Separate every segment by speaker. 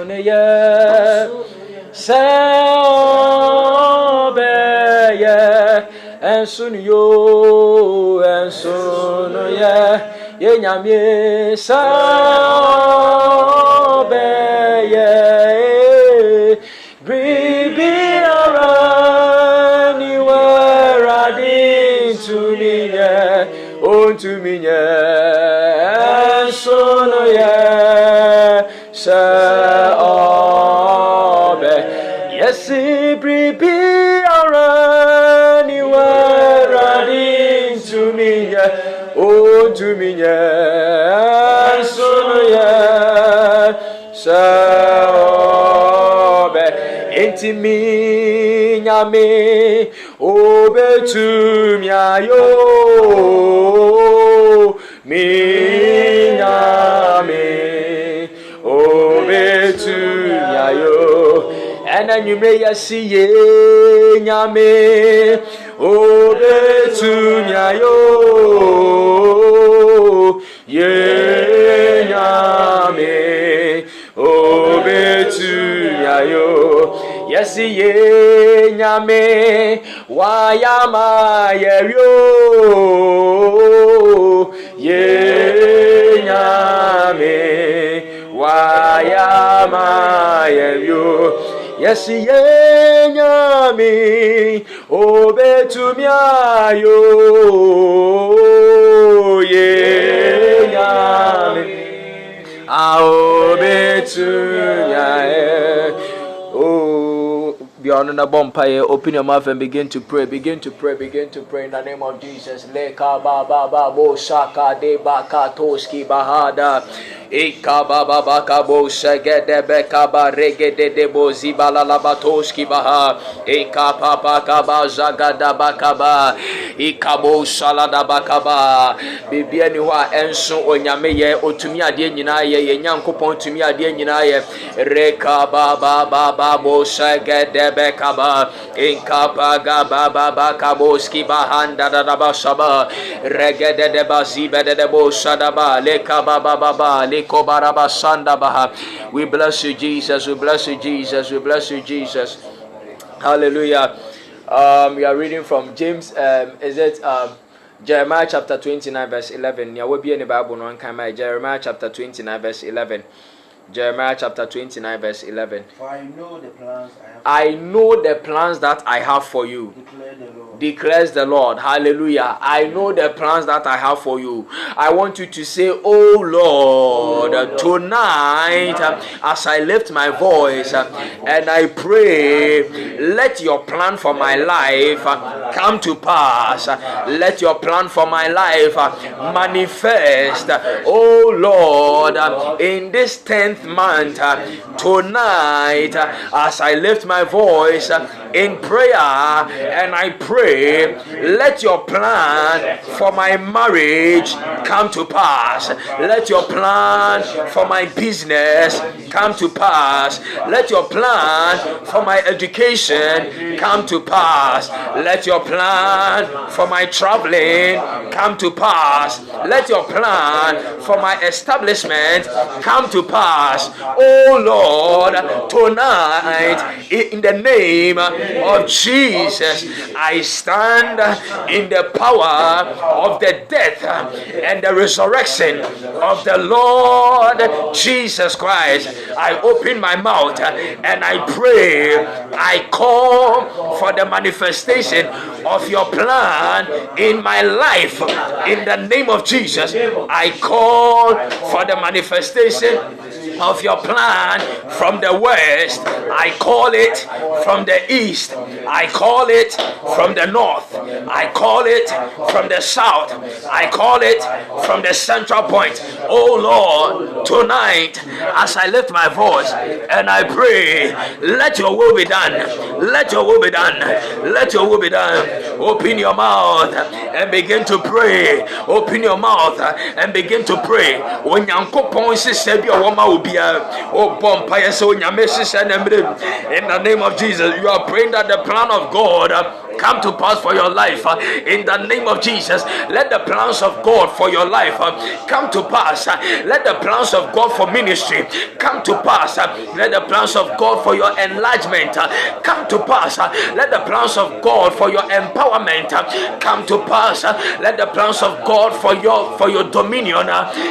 Speaker 1: Sonaya Saobeye and Sunyo and Sonoya Yenyame Saobeye Bibiara Niwere Adin to me on to me and Sonoya Saobe Yes Bibiara Niwere Adin to me on to me and Sonoya Saobe Intimi nyame obetum yayo mi nyame obetum yayo ena nyume yasiye nyame obetum yayo ye nyame obetum yayo Yes, ye nyame wayama yeyo ye nyame wayama yeyo Yes, ye nyame obetumiayo ye nyame obetumiayo Beyond the bonfire, open your mouth and begin to pray. Begin to pray in the name of Jesus. Leka baba babo shaka de baka toski bahada. Ika baba baka bo shagede beka ba regede de bo zibala labatoski baha. Ika papa kaba zagada bakaba. Ika bo salada bakaba. Bibia ni wa enso onyame ye otumi ade nyina ye nyankopon tumi ade nyina ye. Reka baba baba bo shagede Bekaba inkapa gaba baba kaboski bahanda da basaba regede de bazibe de boshadaba lekaba baba lekobaraba sanda baha. We bless you, Jesus. We bless you, Jesus. We bless you, Jesus. Hallelujah. We are reading from James. Is it Jeremiah chapter 29 verse 11? Yeah, we'll be in the Bible. No one can Jeremiah chapter 29 verse 11. Jeremiah chapter 29 verse 11.
Speaker 2: For I know the plans
Speaker 1: I know the plans that I have for you. Declares the Lord. Hallelujah. I know the plans that I have for you. I want you to say, oh Lord, tonight as I lift my voice and I pray, let your plan for my life come to pass. Let your plan for my life manifest. Oh Lord, in this 10th month, tonight as I lift my voice in prayer and I pray, let your plan for my marriage come to pass. Let your plan for my business come to pass. Let your plan for my education come to pass. Let your plan for my traveling come to pass. Let your plan for my establishment come to pass. Oh Lord, tonight in the name of Jesus, I stand in the power of the death and the resurrection of the Lord Jesus Christ. I open my mouth and I pray. I call for the manifestation of your plan in my life. In the name of Jesus, I call for the manifestation of your plan from the west. I call it from the east. I call it from the north. I call it from the south. I call it from the central point. Oh Lord, tonight as I lift my voice and I pray, let your will be done. Let your will be done. Let your will be done. Open your mouth and begin to pray. Open your mouth and begin to pray. When Yankopon says, in the name of Jesus, you are praying that the plan of God come to pass for your life in the name of Jesus. Let the plans of God for your life come to pass. Let the plans of God for ministry come to pass. Let the plans of God for your enlargement come to pass. Let the plans of God for your empowerment come to pass. Let the plans of God for your dominion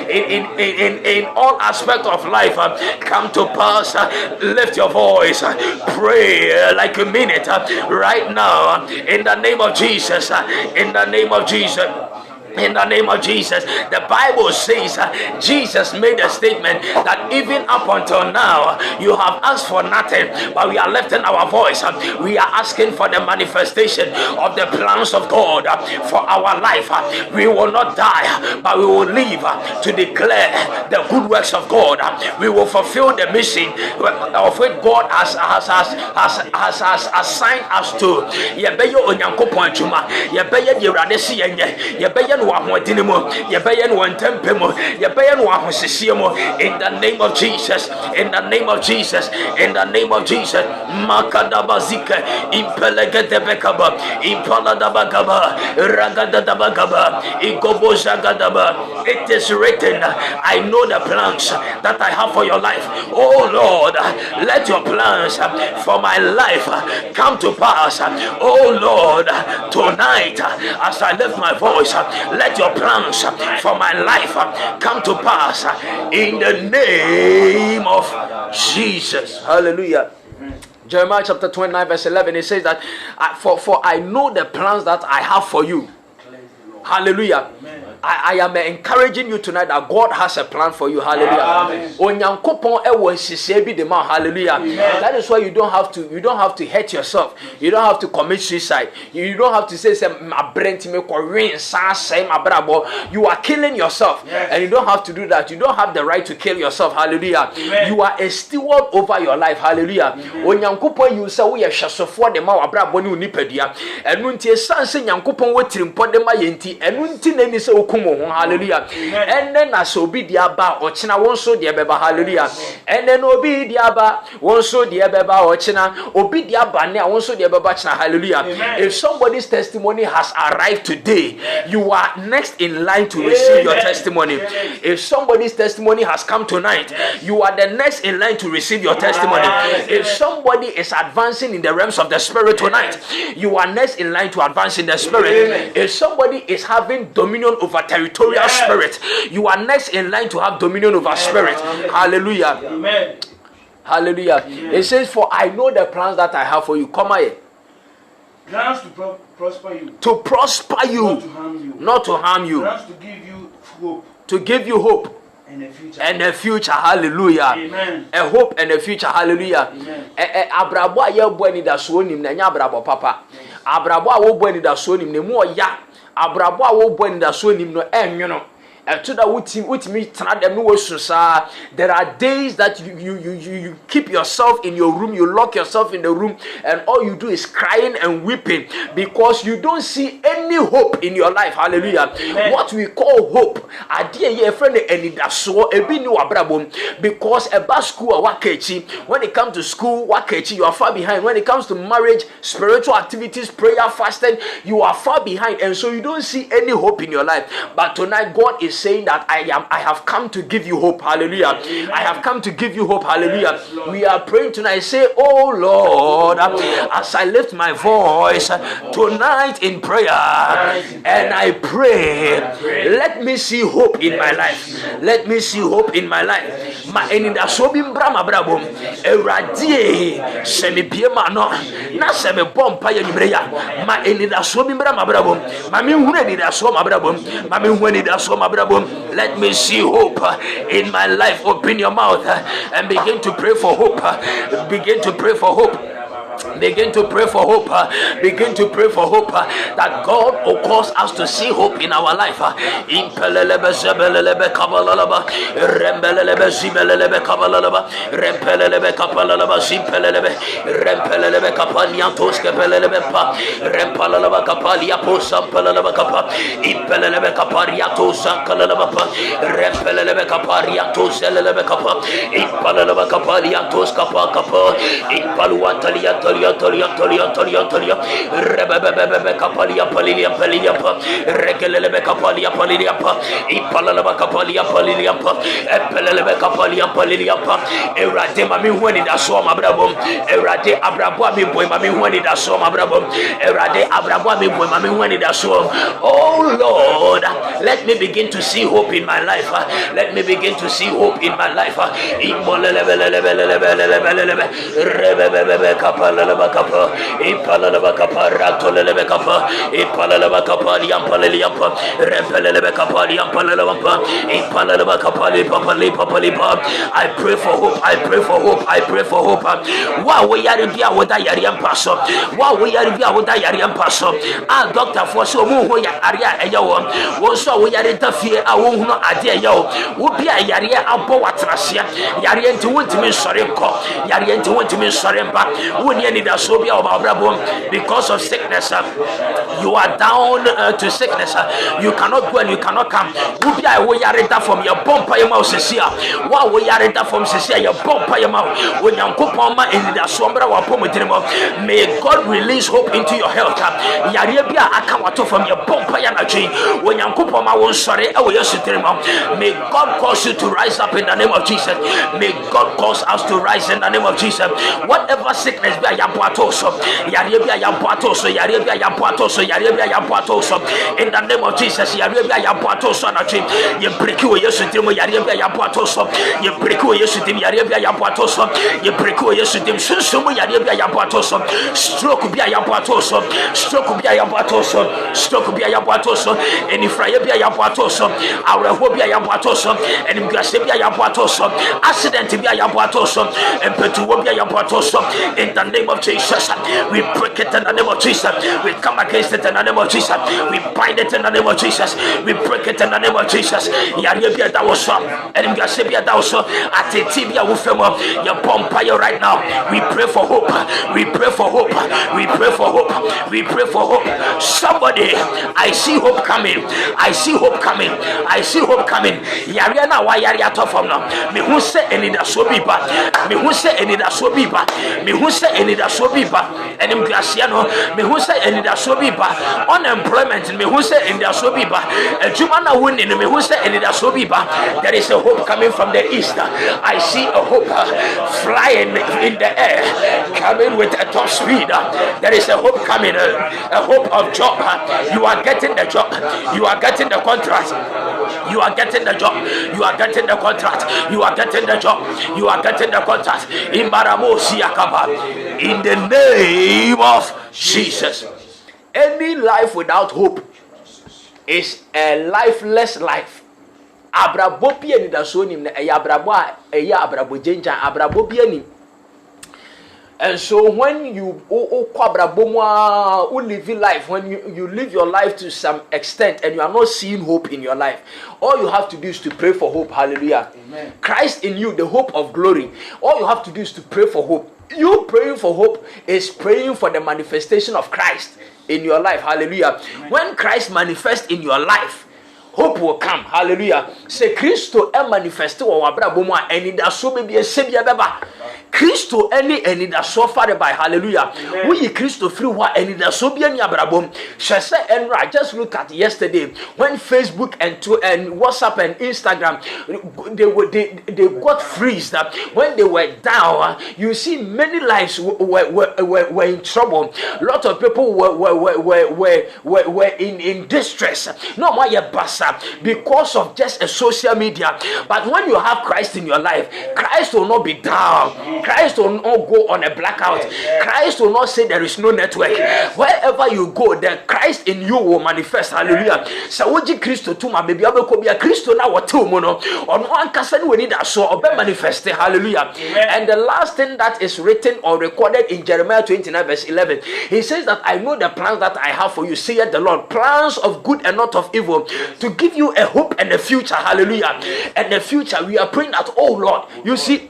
Speaker 1: in all aspects of life come to pass. Lift your voice, pray like a minute right now in the name of Jesus. In the name of Jesus. In the name of Jesus. The Bible says Jesus made a statement that even up until now you have asked for nothing, but we are lifting our voice. We are asking for the manifestation of the plans of God for our life. We will not die, but we will live to declare the good works of God. We will fulfill the mission of which God has assigned us to. Yebeye onyankopon adwuma, yebeye de urade se yenye, yebeye in the name of Jesus, in the name of Jesus, in the name of Jesus. Makadabazika, Impelegadebekaba, Impaladabagaba, Ragadabagaba, Igobozagadaba. It is written, I know the plans that I have for your life. Oh Lord, let your plans for my life come to pass. Oh Lord, tonight as I lift my voice, let your plans for my life come to pass in the name of Jesus. Hallelujah. Jeremiah chapter 29 verse 11, it says that for I know the plans that I have for you. Hallelujah. I am encouraging you tonight that God has a plan for you. Hallelujah. Hallelujah. That is why you don't have to hurt yourself. You don't have to commit suicide. You don't have to say you are killing yourself. And you don't have to do that. You don't have the right to kill yourself. Hallelujah. You are a steward over your life. Hallelujah. You say we are for the ma abrabo ni nipadua. Enu ntie sanse nyankopon wetirim podema yenti. Enu nti na ni se hallelujah. And then as obi diaba ochina wonso de beba. Hallelujah. And then obi diaba wonso de beba ochina obi diaba ne wonso de beba china. Hallelujah. If somebody's testimony has arrived today, you are next in line to receive your testimony. If somebody's testimony has come tonight, you are the next in line to receive your testimony. If somebody is advancing in the realms of the spirit tonight, you are next in line to advance in the spirit. If somebody is having dominion over territorial spirit, you are next in line to have dominion over spirit. Hallelujah. Amen. Hallelujah. It says, for I know the plans that I have for you. Come here.
Speaker 2: Plans to prosper you.
Speaker 1: To prosper you.
Speaker 2: Not to harm you.
Speaker 1: Not to harm you.
Speaker 2: Plans to give you hope.
Speaker 1: To give you hope.
Speaker 2: And a future.
Speaker 1: And a future. Hallelujah.
Speaker 2: Amen.
Speaker 1: A hope and a future. Hallelujah.
Speaker 2: Amen.
Speaker 1: Abrabo aye boni da so nim na nya abrabo papa. Abrabo a wo boni da so nim ne mu oya. Abrabo a wo boni da so nim no enwono. To that there are days that you keep yourself in your room, you lock yourself in the room, and all you do is crying and weeping because you don't see any hope in your life. Hallelujah. Amen. What we call hope, because a school when it comes to school, you are far behind. When it comes to marriage, spiritual activities, prayer, fasting, you are far behind, and so you don't see any hope in your life. But tonight, God is saying that I have come to give you hope. Hallelujah. Amen. I have come to give you hope. Hallelujah. Yes, we are praying tonight. Say, oh Lord, as I lift my voice tonight in prayer, and I pray, let me see hope in my life. Let me see hope in my life. Ma eninda sobim brama brabom eradie semi biema no na semi bompa ya nyibreya ma eninda sobim brama brabom ma me hu eninda so ma brabom ma me hu eninda so ma brabom. Let me see hope in my life. Open your mouth and begin to pray for hope. Begin to pray for hope. Begin to pray for hope. Begin to pray for hope that God will cause us to see hope in our life. Impelelebe zebelelebe kabalalaba rembelelebe zibelelebe kabalalaba rempelelebe kapalalaba zimpelelebe rempelelebe kapaniantos kepelelebe pa rempalalaba kapalia posampelelebe kapa impelelebe kapariatos sankalelebe pa rempelelebe kapariatos selelebe kapa impalelebe kapaliatos kapa kapa impaluantalia tolia. Rebebebebe kapalia palilia palilia pa. Regelelebe kapalia palilia pa. Ipalaba kapalia palilia pa. Epelelebe kapalia palilia pa. Erade mami huani da so mabrabom. Erade abrabo mi boy mami huani da so mabrabom. Erade abrabo mi boy mami huani da so. Oh Lord, let me begin to see hope in my life. Let me begin to see hope in my life. Rebebebebe kapalaba kapa. Ipalaba kapa ratolebe kapa. Ipalaba kapa liampaleliampa. Repelebe kapa liampaleleba. Ipalaba kapa lipa. I pray for hope. I pray for hope. I pray for hope. Wa we yari bia woda yari ampaso. Wa we yari bia woda yari ampaso. Ah doctor for so mu ho ya aria eyawo. Wo so we yari tafie a wo hu no ade eyawo. Wo bia yari abo watrasia. Yari enti wontimi sore ko. Yari enti wontimi sore mba. Wo ni ani da so bia obabrabo because of sickness. You are down to sickness. You cannot go and you cannot come. Wo bia wo yari da from your bumper your mouth sesia. Wa wo yari da from sesia your bumper your mouth. When Yankopon ma in the sombra wa pomodirimo. May God release hope into your health. Yari bia aka wato from your bumper ya na chi. When Yankopon ma won sore e wo yesutirimo. May God cause you to rise up in the name of Jesus. May God cause us to rise in the name of Jesus. Whatever sickness be ya boato so. Yari bia ya boato so. Yari bia ya boato so. Yari bia ya boato so. In the name of Jesus. Yari bia ya boato so na chi. Ye break you yesutirimo. Yari bia ya boato so. Ye break you yesutirimo. Yari bia ya boato so. Ye break you yesutirimo. Sunsumu yari bia ya boato so. Stroke bia ya boato so. Stroke bia ya boato so. Stroke bia ya boato so. Eni fraye bia ya boato so. Aweho bia ya boato so. Eni mgrase bia ya boato so. Accident bia ya boato so. Empetuwo bia ya boato so. In the name of Jesus, we break it in the name of Jesus. We come against it in the name of Jesus. We bind it in the name of Jesus. We break it in the name of Jesus. Yari bia da wo so. Eni mgrase bia da wo so. Ateti bia wo femo. Your bumpire right now. We pray for hope. We pray for hope. We pray for hope. We pray for hope. Somebody, I see hope coming. I see hope coming. I see hope coming. Yariana wa yari atofam no. Me hu se enida so biba. Me hu se enida so biba. Me hu se enida so biba. Enim gracia no. Me hu se enida so biba. Unemployment me hu se enida so biba. Ejuma na woni me hu se enida so biba. There is a hope coming from the east. I see a hope flying in the air, coming with a top speed. There is a hope coming, a hope of job. You are getting the job. You are getting the contract. You are getting the job. You are getting the contract. You are getting the job. You are getting the contract. In the name of Jesus. Any life without hope is a lifeless life. Abrabo pia ni da so nim na eya abrabo a eya abrabo jenjan abrabo pia ni. And so when you live life, when you live your life to some extent and you are not seeing hope in your life, all you have to do is to pray for hope. Hallelujah. Amen. Christ in you, the hope of glory. All you have to do is to pray for hope. You praying for hope is praying for the manifestation of Christ in your life. Hallelujah. Amen. When Christ manifests in your life, hope will come. Hallelujah. Say Christo e manifeste wa wabrabo mu a eni da so be sebia beba. Christo any da so far by. Hallelujah. We Christo free wa any da so bia ni abrabo. Shese enra, just look at yesterday when Facebook and WhatsApp and Instagram they got freeze that when they were down, you see many lives were in trouble. A lot of people were in distress. No more basa because of just a social media. But when you have Christ in your life, Christ will not be down. Christ will not go on a blackout. Christ will not say there is no network. Wherever you go, the Christ in you will manifest. Hallelujah. So woji Christo to my baby abeko be a Christo na watu mono on one person we need that so obe manifest. Hallelujah. And the last thing that is written or recorded in Jeremiah 29 verse 11, he says that I know the plans that I have for you, saith the Lord, plans of good and not of evil, to give you a hope and a future. Hallelujah. And the future, we are praying that, oh Lord, you see,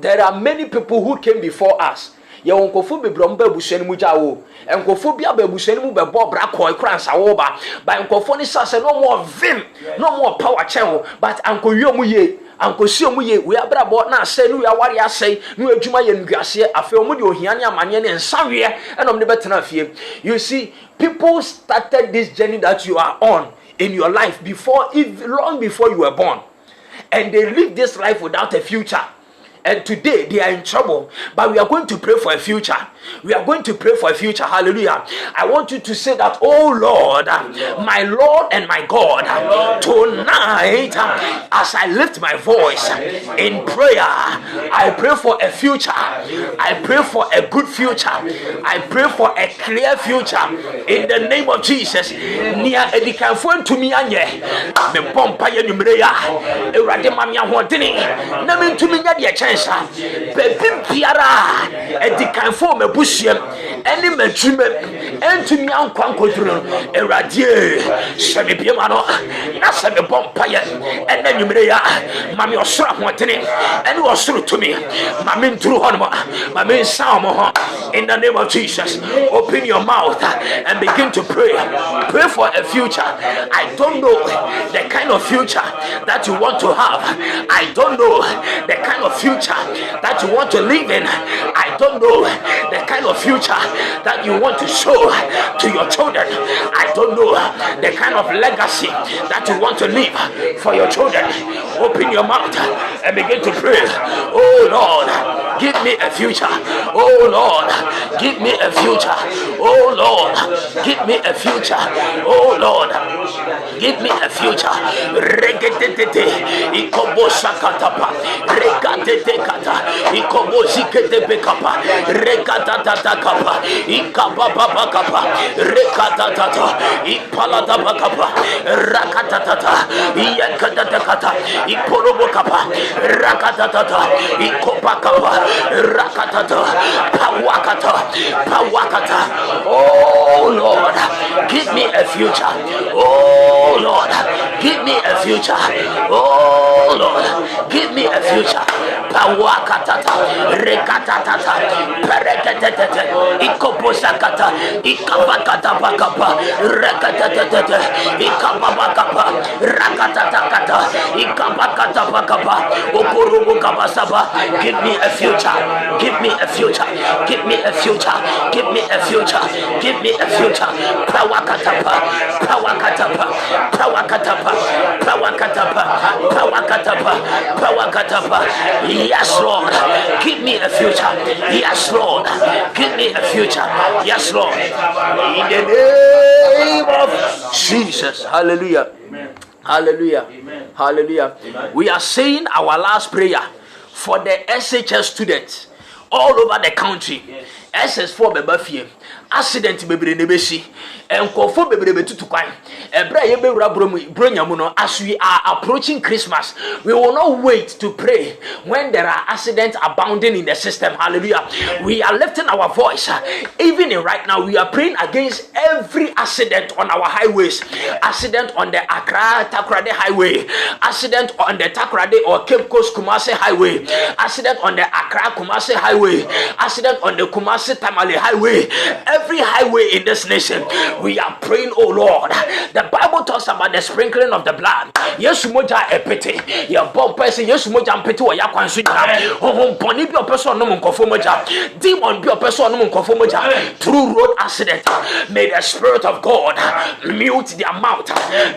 Speaker 1: there are many people who came before us. Yonkofu be bromba busheni mujawo. Enkofu bia be busheni mu be bo bra koi kran sawo ba. Ba enkofu ni sase no more vim, no more power chewo, but anko wiemu ye. ankosi omu ye we abrabo na asɛ no we aware asɛ no adwuma ye nguase afi omu de ohia ne amane ne nsawe enom de betena afie. You see, people started this journey that you are on in your life long before you were born, and they live this life without a future. And today they are in trouble, but we are going to pray for a future. We are going to pray for a future. Hallelujah. I want you to say that, oh Lord, my Lord and my God, tonight, as I lift my voice in prayer, I pray for a future. I pray for a good future. I pray for a clear future in the name of Jesus. Nia edikanfo ntumi anye me pompa ye numreya ewrade mamia hodene na me ntumi nya de chensa bebi biara edikanfo mabusuam ene matwime entumi ankwa nkoduro ewrade sebe biema no na sebe pompa ye ene numreya mami osoro hodene ene osoro tumi mami nturu hono mami nsaamo ho. In the name of Jesus, open your mouth and begin to pray. Pray for a future. I don't know the kind of future that you want to have. I don't know the kind of future that you want to live in. I don't know the kind of future that you want to show to your children. I don't know the kind of legacy that you want to leave for your children. Open your mouth and begin to pray. Oh Lord, give me a future. Oh Lord, give me a future. Oh Lord, give me a future. Oh Lord, give me a future. Regetete, ikobo sakatapa, regatete kata, ikobo zikete bekapa, regatata kapa, ikababa kapa, rekatata, ipalada bakapa, rakatata, yakatata kata, iporobo kapa, rakatata, ikopa kapa, rakatata, pawakata. Oh Lord, give me a future. Oh Lord, give me a future. Oh Lord, give me a future. Pawakata, rekatata, perekatata, ikoposakata, ikabakata bakapa, rekatata, ikababakapa, rakatata, ikabakata bakapa, okurubu kabasaba. Give me a future. Give me a future. Give me a future. Give me a future. Give me a future. Pawakatapa. Pawakatapa. Pawakatapa. Pawakatapa. Pawakatapa. Pawakatapa. Yes, Lord. Give me a future. Yes, Lord. Give me a future. Yes, Lord. In the name of Jesus. Hallelujah. Hallelujah. Hallelujah. We are saying our last prayer for the SHS students all over the country. SS4 bebafie accident bebre nebesi enkofo bebre betutu kwan ebra ye bewura bronya no. As we are approaching Christmas, we will not wait to pray when there are accidents abounding in the system. Hallelujah. We are lifting our voice even right now. We are praying against every accident on our highways. Accident on the Accra Takoradi highway, accident on the Takoradi or Cape Coast Kumasi highway, accident on the Accra Kumasi highway, accident on the Kumasi Tamale highway. Every highway in this nation, we are praying, oh Lord. The Bible talks about the sprinkling of the blood. Yes, moja epete. Your bomb person, yes, moja epete or yakwan suja. Oh, boni bi person no mukofo moja. Demon bi person no mukofo moja. Through road accident, may the Spirit of God mute their mouth.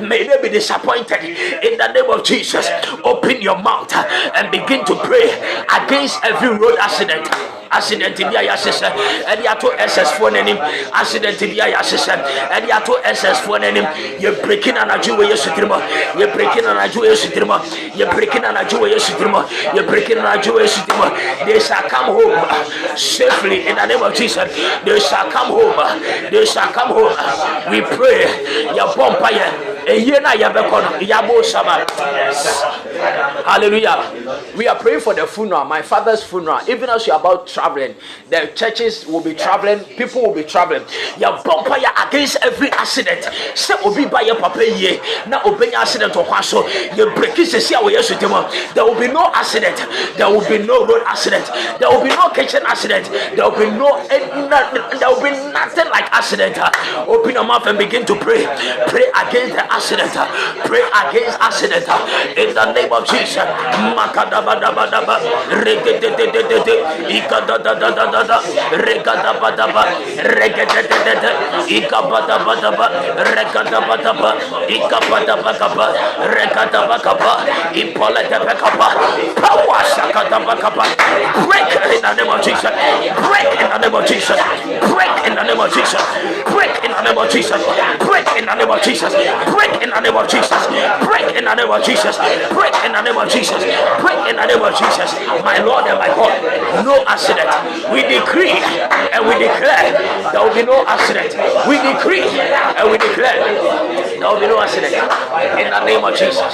Speaker 1: May they be disappointed in the name of Jesus. Open your mouth and begin to pray against every road accident. Accident bi ayasese edi ato SS4 nanim accident bi ayasese edi ato SS4 nanim ye breaking anaju we yesutirimo ye breaking anaju we yesutirimo ye breaking anaju we yesutirimo ye breaking anaju we yesutirimo. They shall come home safely in the name of Jesus. They shall come home. They shall come home. We pray ya bompa ye eye na ya bekono ya bo sama. Hallelujah. We are praying for the funeral, my father's funeral. Even as you are about traveling, the churches will be traveling, people will be traveling. Ya bumper ya against every accident. Se obi ba ya papa ye na obenya accident okwaso ye break se sia we yesu demo. There will be no accident. There will be no road accident. There will be no kitchen accident. There will be nothing like accident. Open your mouth and begin to pray. Pray against the accident. Pray against accident. In the name of Jesus. Makadabadabadaba. Regedededede. Ikadadadadada. Regadabadaba. Regedededede. Ikabadabadaba. Regadabadaba. Ikabadabakaba. Regadabakaba. Ipoledabakaba. Power Shakadabakaba. Break in the name of Jesus. Break in the name of Jesus. Break in the name of Jesus. Break in the name of Jesus. Break in the name of Jesus. Break in the name of Jesus. Break in the name of Jesus. Break in the name of Jesus. Break in the name of Jesus. My Lord and my God, no accident. We decree and we declare there will be no accident. We decree and we declare there will be no accident. In the name of Jesus.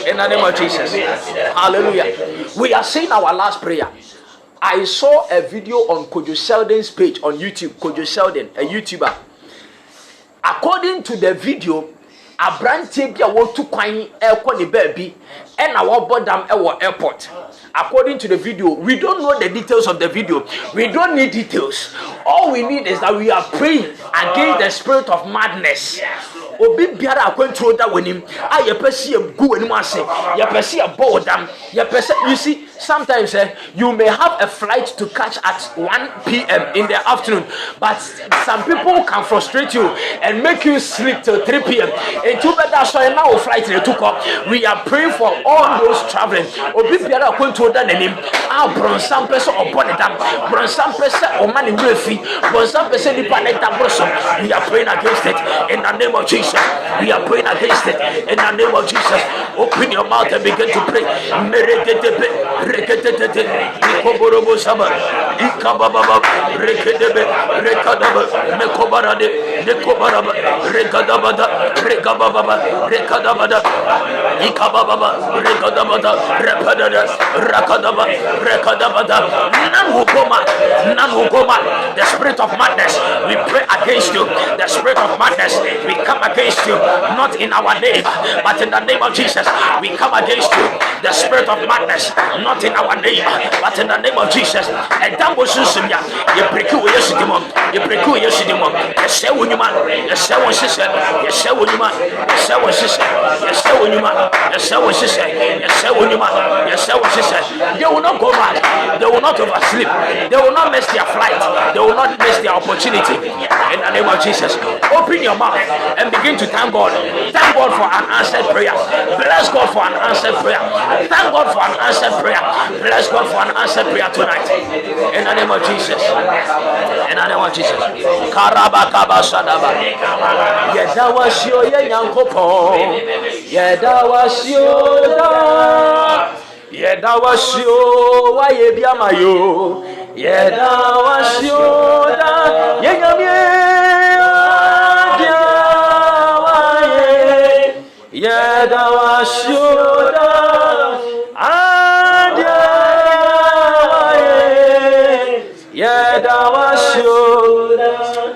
Speaker 1: In the name of Jesus. Hallelujah. We are saying our last prayer. I saw a video on Kojo Sheldon's page on YouTube. Kojo Sheldon, a YouTuber. According to the video, Abrantie bi a wotu kwan ekɔ ne baabi ɛna wɔbɔ dam ɛwɔ airport. According to the video, we don't know the details of the video. We don't need details. All we need is that we are praying against the spirit of madness. Obi biara akwantuo da w'anim a yɛpɛsi egu w'anim ase yɛpɛsi abɔ dam yɛpɛsi. You see, sometimes you may have a flight to catch at 1 p.m. in the afternoon, but some people can frustrate you and make you sleep till 3 p.m. And too bad that's why now flight they took up. We are praying for all those traveling. Obi biara akwantuo da n'anim a bronsam pɛsɛ ɔbɔ ne dam, bronsam pɛsɛ ɔma ne wura bronsam pɛsɛ nipa ne dam brosom. We are praying against it in the name of Jesus. We are praying against it in the name of Jesus. Open your mouth and begin to pray. Rekedebe, Ikoborobo Saba, Ikababa, Rekedebe, Rekadaba, Mekobarade, Nekobaraba, Rekadabada, Rekababa, Rekadabada, Ikababa, Rekadabada, Repadada, Rakadaba, Rekadabada, none will go mad. The spirit of madness, we pray against you. The spirit of madness, we come against you, not in our name, but in the name of Jesus. We come against you. The spirit of madness, not in our name, but in the name of Jesus. And Dambo Susumia, you break you yesterday, you break you yesterday, you say when you man, you say what she said, you say when you man, you say what she said, you say when you man, you say what she said, you say when you man, you say what she said. They will not go mad, they will not oversleep, they will not miss their flight, they will not miss their opportunity. In the name of Jesus, open your mouth and begin to thank God. Thank God for an answered prayer. Bless God for an answered prayer. Thank God for an answered prayer. Bless God for an answered prayer tonight. In the name of Jesus. In the name of Jesus. Karabakaba Sadaba. Yedawasio Yankopo. Yedawasio da. Yedawasio Wayebiamayo. Yedawasio da. Yenyamye.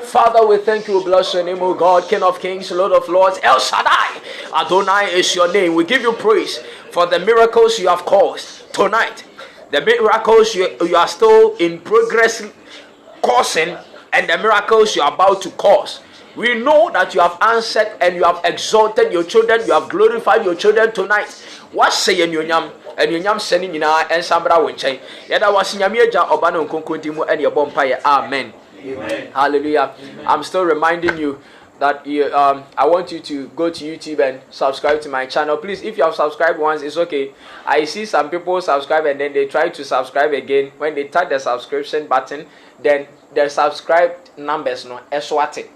Speaker 1: Father, we thank you, bless your name, O God, King of Kings, Lord of Lords, El Shaddai. Adonai is your name. We give you praise for the miracles you have caused tonight. The miracles you are still in progress causing, and the miracles you are about to cause. We know that you have answered and you have exalted your children. You have glorified your children tonight. What say Nyam? And Nyam sending in our and Sambra Winchain. Yet I was Nyamia Obano Kunkuntimu and your bompire. Amen. Amen. Hallelujah. I'm still reminding you that I want you to go to YouTube and subscribe to my channel. Please, if you have subscribed once, it's okay. I see some people subscribe and then they try to subscribe again. When they tap the subscription button, then the subscribed numbers no eswate.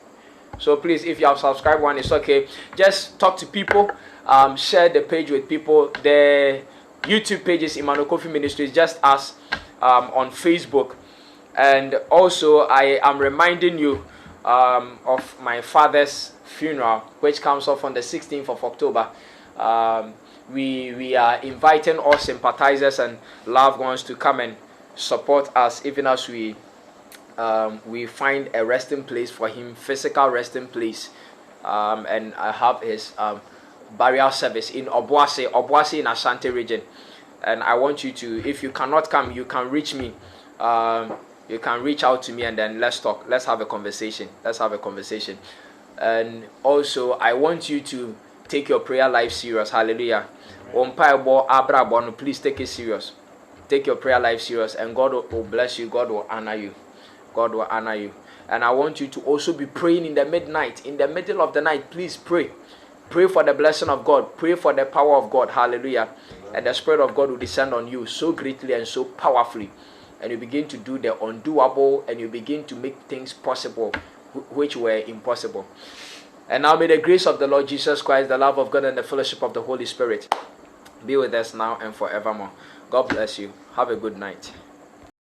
Speaker 1: So please, if you have subscribed one, it's okay. Just talk to people, share the page with people. The YouTube page is Emmanuel Kofi Ministries, just as on Facebook. And also, I am reminding you of my father's funeral, which comes off on the 16th of October. We are inviting all sympathizers and loved ones to come and support us, even as we find a resting place for him, physical resting place. And I have his burial service in Obuasi in Ashanti region. And I want you to, if you cannot come, you can reach me you can reach out to me and then let's talk. Let's have a conversation. And also, I want you to take your prayer life serious. Hallelujah. Please take it serious. Take your prayer life serious, and God will bless you. God will honor you. And I want you to also be praying in the midnight. In the middle of the night, please pray. Pray for the blessing of God. Pray for the power of God. Hallelujah. And the Spirit of God will descend on you so greatly and so powerfully. And you begin to do the undoable, and you begin to make things possible which were impossible. And now may the grace of the Lord Jesus Christ, the love of God, and the fellowship of the Holy Spirit be with us now and forevermore. God bless you. Have a good night.